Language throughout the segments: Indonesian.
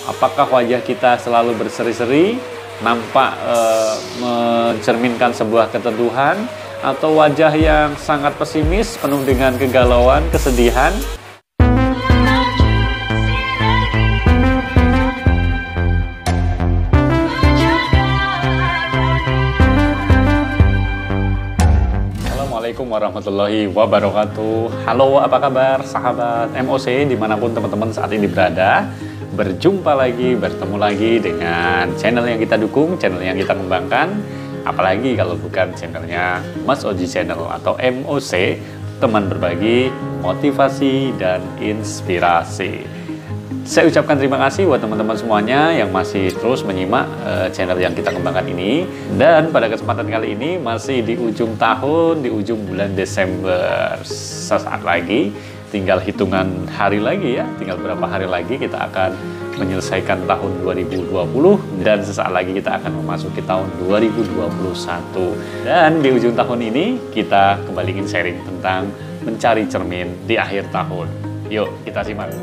Apakah wajah kita selalu berseri-seri, nampak mencerminkan sebuah keteduhan, atau wajah yang sangat pesimis, penuh dengan kegalauan, kesedihan? Assalamualaikum warahmatullahi wabarakatuh. Halo, apa kabar sahabat MOC dimanapun teman-teman saat ini berada. Berjumpa lagi, bertemu lagi dengan channel yang kita dukung, channel yang kita kembangkan. Apalagi kalau bukan channelnya Mas Oji Channel atau MOC, teman berbagi motivasi dan inspirasi. Saya ucapkan terima kasih buat teman-teman semuanya yang masih terus menyimak channel yang kita kembangkan ini. Dan pada kesempatan kali ini masih di ujung tahun, di ujung bulan Desember. Sesaat lagi, tinggal hitungan hari lagi ya, tinggal berapa hari lagi kita akan menyelesaikan tahun 2020 dan sesaat lagi kita akan memasuki tahun 2021. Dan di ujung tahun ini kita kembali ingin sharing tentang mencari cermin di akhir tahun. Yuk kita simak.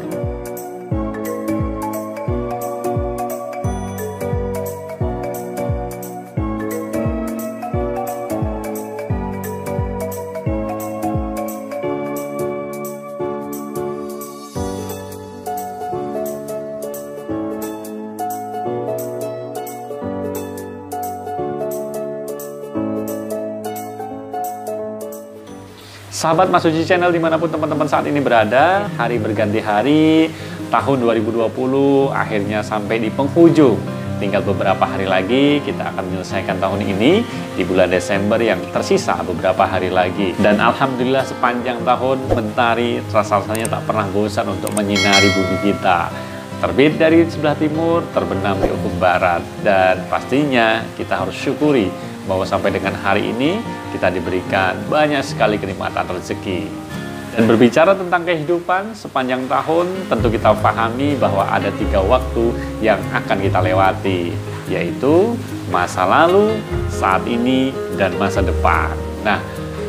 Sahabat Mas Oji Channel dimanapun teman-teman saat ini berada, hari berganti hari, tahun 2020 akhirnya sampai di penghujung. Tinggal beberapa hari lagi kita akan menyelesaikan tahun ini di bulan Desember yang tersisa beberapa hari lagi. Dan Alhamdulillah sepanjang tahun mentari rasanya tak pernah bosan untuk menyinari bumi kita. Terbit dari sebelah timur, terbenam di ufuk barat. Dan pastinya kita harus syukuri bahwa sampai dengan hari ini kita diberikan banyak sekali kenikmatan rezeki. Dan berbicara tentang kehidupan sepanjang tahun, tentu kita pahami bahwa ada 3 waktu yang akan kita lewati, yaitu masa lalu, saat ini, dan masa depan. Nah,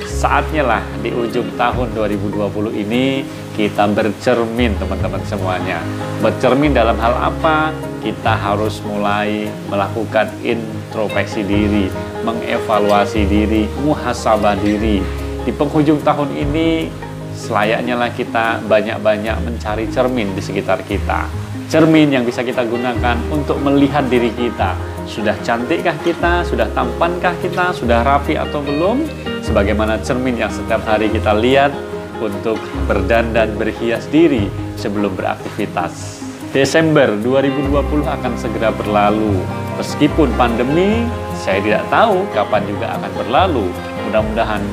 saatnya lah di ujung tahun 2020 ini kita bercermin teman-teman semuanya. Bercermin dalam hal apa? Kita harus mulai melakukan introspeksi diri, mengevaluasi diri, muhasabah diri. Di penghujung tahun ini selayaknya lah kita banyak-banyak mencari cermin di sekitar kita. Cermin yang bisa kita gunakan untuk melihat diri kita. Sudah cantikkah kita? Sudah tampankah kita? Sudah rapi atau belum? Sebagaimana cermin yang setiap hari kita lihat untuk berdandan berhias diri sebelum beraktivitas. Desember 2020 akan segera berlalu. Meskipun pandemi, saya tidak tahu kapan juga akan berlalu. Mudah-mudahan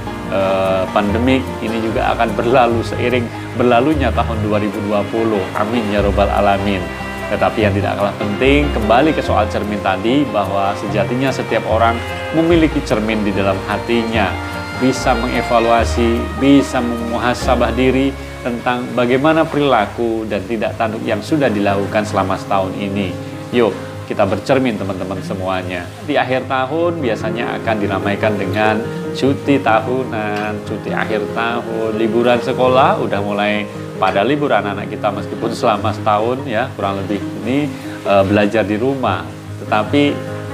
pandemik ini juga akan berlalu seiring berlalunya tahun 2020. Amin ya robbal alamin. Tetapi yang tidak kalah penting, kembali ke soal cermin tadi, bahwa sejatinya setiap orang memiliki cermin di dalam hatinya. Bisa mengevaluasi, bisa memuhasabah diri tentang bagaimana perilaku dan tidak tanduk yang sudah dilakukan selama setahun ini. Yuk, kita bercermin teman-teman semuanya. Di akhir tahun biasanya akan diramaikan dengan cuti tahunan, cuti akhir tahun, liburan sekolah, udah mulai pada liburan anak kita meskipun selama setahun ya, kurang lebih ini belajar di rumah. Tetapi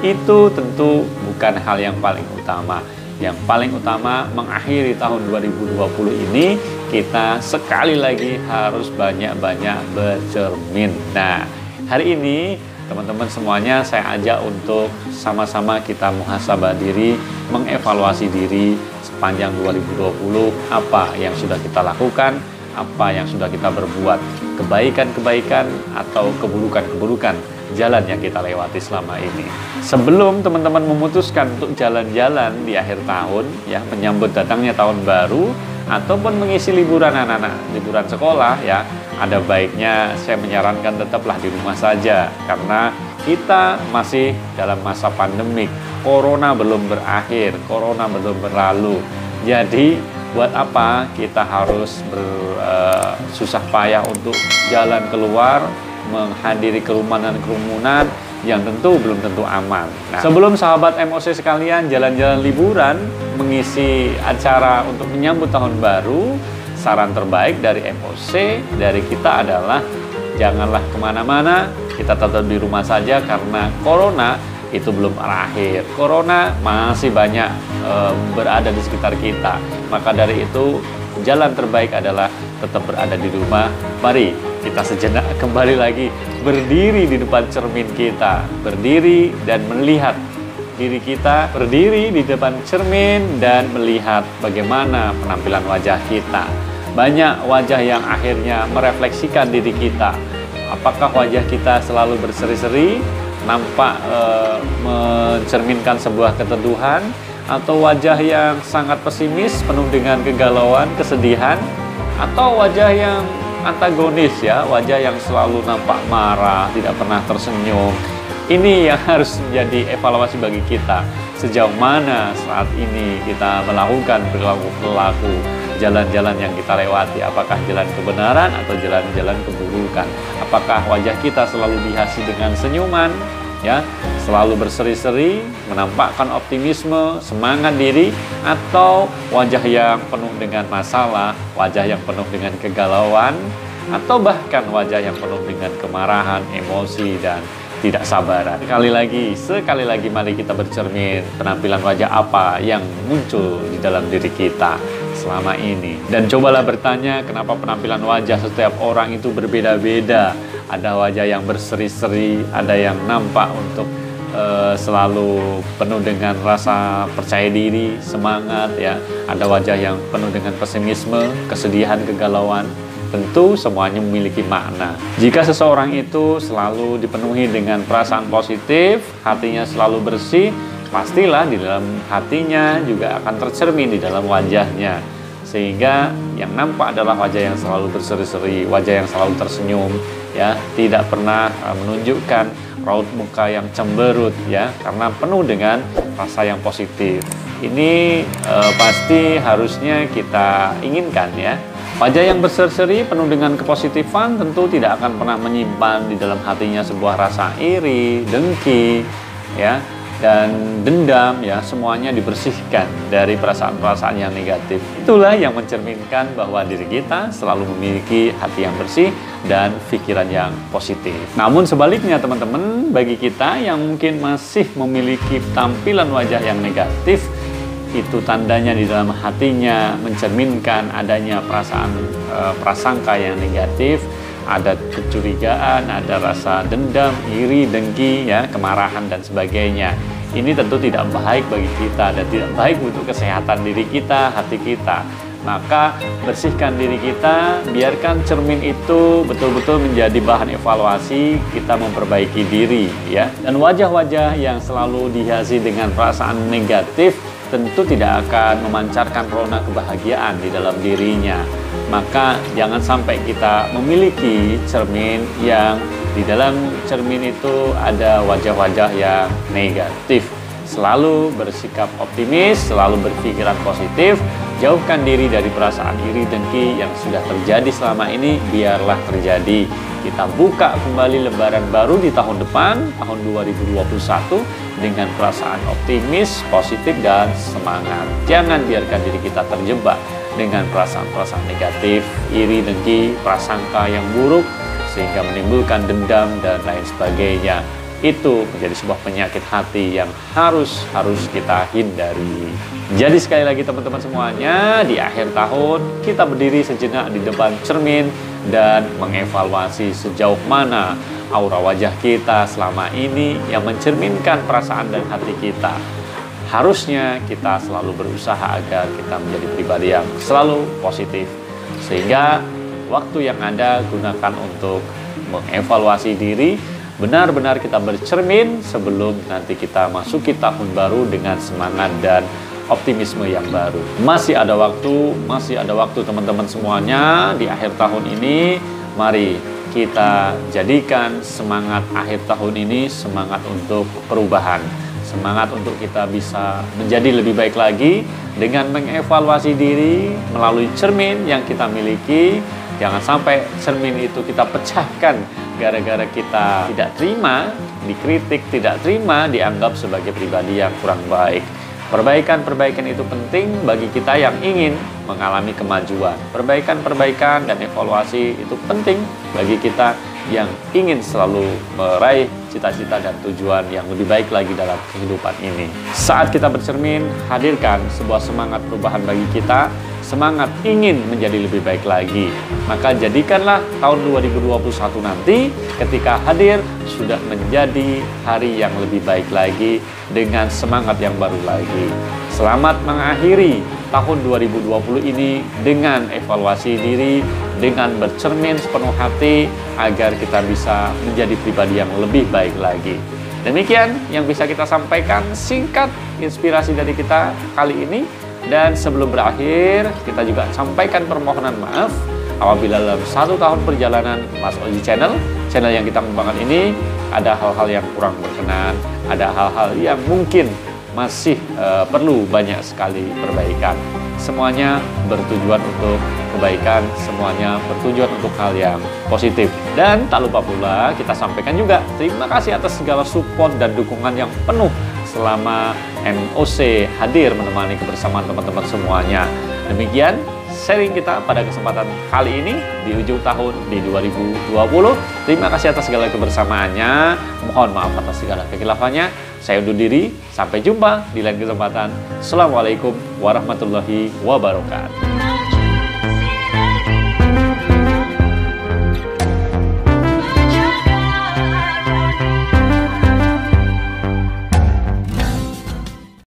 itu tentu bukan hal yang paling utama. Yang paling utama mengakhiri tahun 2020 ini kita sekali lagi harus banyak-banyak bercermin. Nah, hari ini teman-teman semuanya saya ajak untuk sama-sama kita muhasabah diri, mengevaluasi diri sepanjang 2020, apa yang sudah kita lakukan, apa yang sudah kita berbuat, kebaikan-kebaikan atau keburukan-keburukan jalan yang kita lewati selama ini. Sebelum teman-teman memutuskan untuk jalan-jalan di akhir tahun ya, menyambut datangnya tahun baru ataupun mengisi liburan anak-anak, liburan sekolah ya, ada baiknya saya menyarankan tetaplah di rumah saja karena kita masih dalam masa pandemik. Corona belum berakhir, corona belum berlalu. Jadi buat apa kita harus bersusah payah untuk jalan keluar, menghadiri kerumunan yang tentu belum tentu aman. Nah, sebelum sahabat MOC sekalian jalan-jalan liburan, mengisi acara untuk menyambut tahun baru, saran terbaik dari MOC, dari kita adalah janganlah kemana-mana, kita tetap di rumah saja karena corona itu belum berakhir. Corona masih banyak berada di sekitar kita. Maka dari itu jalan terbaik adalah tetap berada di rumah. Mari kita sejenak kembali lagi berdiri di depan cermin kita, berdiri dan melihat diri kita, berdiri di depan cermin dan melihat bagaimana penampilan wajah kita. Banyak wajah yang akhirnya merefleksikan diri kita. Apakah wajah kita selalu berseri-seri, nampak mencerminkan sebuah keteduhan, atau wajah yang sangat pesimis, penuh dengan kegalauan, kesedihan, atau wajah yang antagonis ya, wajah yang selalu nampak marah, tidak pernah tersenyum. Ini yang harus menjadi evaluasi bagi kita. Sejauh mana saat ini kita melakukan perilaku jalan-jalan yang kita lewati, apakah jalan kebenaran atau jalan-jalan keburukan? Apakah wajah kita selalu dihiasi dengan senyuman, ya, selalu berseri-seri, menampakkan optimisme, semangat diri, atau wajah yang penuh dengan masalah, wajah yang penuh dengan kegalauan, atau bahkan wajah yang penuh dengan kemarahan, emosi, dan tidak sabaran. Sekali lagi mari kita bercermin, penampilan wajah apa yang muncul di dalam diri kita selama ini. Dan cobalah bertanya, kenapa penampilan wajah setiap orang itu berbeda-beda. Ada wajah yang berseri-seri, ada yang nampak untuk selalu penuh dengan rasa percaya diri, semangat ya. Ada wajah yang penuh dengan pesimisme, kesedihan, kegalauan. Tentu semuanya memiliki makna. Jika seseorang itu selalu dipenuhi dengan perasaan positif, hatinya selalu bersih, pastilah di dalam hatinya juga akan tercermin di dalam wajahnya. Sehingga yang nampak adalah wajah yang selalu berseri-seri, wajah yang selalu tersenyum, ya, tidak pernah menunjukkan raut muka yang cemberut, ya, karena penuh dengan rasa yang positif. Ini pasti harusnya kita inginkan, ya. Wajah yang berseri-seri penuh dengan kepositifan tentu tidak akan pernah menyimpan di dalam hatinya sebuah rasa iri, dengki, ya, dan dendam, ya, semuanya dibersihkan dari perasaan-perasaan yang negatif. Itulah yang mencerminkan bahwa diri kita selalu memiliki hati yang bersih dan pikiran yang positif. Namun sebaliknya teman-teman, bagi kita yang mungkin masih memiliki tampilan wajah yang negatif, itu tandanya di dalam hatinya mencerminkan adanya perasaan prasangka yang negatif, ada kecurigaan, ada rasa dendam, iri, dengki, ya, kemarahan dan sebagainya. Ini tentu tidak baik bagi kita dan tidak baik untuk kesehatan diri kita, hati kita. Maka bersihkan diri kita, biarkan cermin itu betul-betul menjadi bahan evaluasi kita memperbaiki diri, ya. Dan wajah-wajah yang selalu dihiasi dengan perasaan negatif tentu tidak akan memancarkan rona kebahagiaan di dalam dirinya. Maka jangan sampai kita memiliki cermin yang di dalam cermin itu ada wajah-wajah yang negatif. Selalu bersikap optimis, selalu berpikiran positif, jauhkan diri dari perasaan iri dengki yang sudah terjadi selama ini, biarlah terjadi. Kita buka kembali lembaran baru di tahun depan, tahun 2021, dengan perasaan optimis, positif, dan semangat. Jangan biarkan diri kita terjebak dengan perasaan-perasaan negatif, iri, dengki, prasangka yang buruk, sehingga menimbulkan dendam dan lain sebagainya. Itu menjadi sebuah penyakit hati yang harus kita hindari. Jadi sekali lagi teman-teman semuanya, di akhir tahun kita berdiri sejenak di depan cermin dan mengevaluasi sejauh mana aura wajah kita selama ini yang mencerminkan perasaan dan hati kita. Harusnya kita selalu berusaha agar kita menjadi pribadi yang selalu positif. Sehingga waktu yang ada gunakan untuk mengevaluasi diri, benar-benar kita bercermin sebelum nanti kita masuki tahun baru dengan semangat dan optimisme yang baru. Masih ada waktu teman-teman semuanya di akhir tahun ini. Mari kita jadikan semangat akhir tahun ini semangat untuk perubahan, semangat untuk kita bisa menjadi lebih baik lagi dengan mengevaluasi diri melalui cermin yang kita miliki. Jangan sampai cermin itu kita pecahkan gara-gara kita tidak terima, dikritik, tidak terima, dianggap sebagai pribadi yang kurang baik. Perbaikan-perbaikan itu penting bagi kita yang ingin mengalami kemajuan. Perbaikan-perbaikan dan evaluasi itu penting bagi kita yang ingin selalu meraih cita-cita dan tujuan yang lebih baik lagi dalam kehidupan ini. Saat kita bercermin, hadirkan sebuah semangat perubahan bagi kita, semangat ingin menjadi lebih baik lagi. Maka jadikanlah tahun 2021 nanti ketika hadir sudah menjadi hari yang lebih baik lagi dengan semangat yang baru lagi. Selamat mengakhiri tahun 2020 ini dengan evaluasi diri, dengan bercermin sepenuh hati agar kita bisa menjadi pribadi yang lebih baik lagi. Demikian yang bisa kita sampaikan, singkat inspirasi dari kita kali ini. Dan sebelum berakhir, kita juga sampaikan permohonan maaf apabila dalam 1 tahun perjalanan Mas Oji channel yang kita kembangkan ini ada hal-hal yang kurang berkenan, ada hal-hal yang mungkin masih perlu banyak sekali perbaikan. Semuanya bertujuan untuk kebaikan, semuanya bertujuan untuk hal yang positif. Dan tak lupa pula kita sampaikan juga terima kasih atas segala support dan dukungan yang penuh selama MOC hadir menemani kebersamaan teman-teman semuanya. Demikian sharing kita pada kesempatan kali ini di ujung tahun di 2020. Terima kasih atas segala kebersamaannya. Mohon maaf atas segala kekhilafahnya. Saya undur diri. Sampai jumpa di lain kesempatan. Assalamualaikum warahmatullahi wabarakatuh.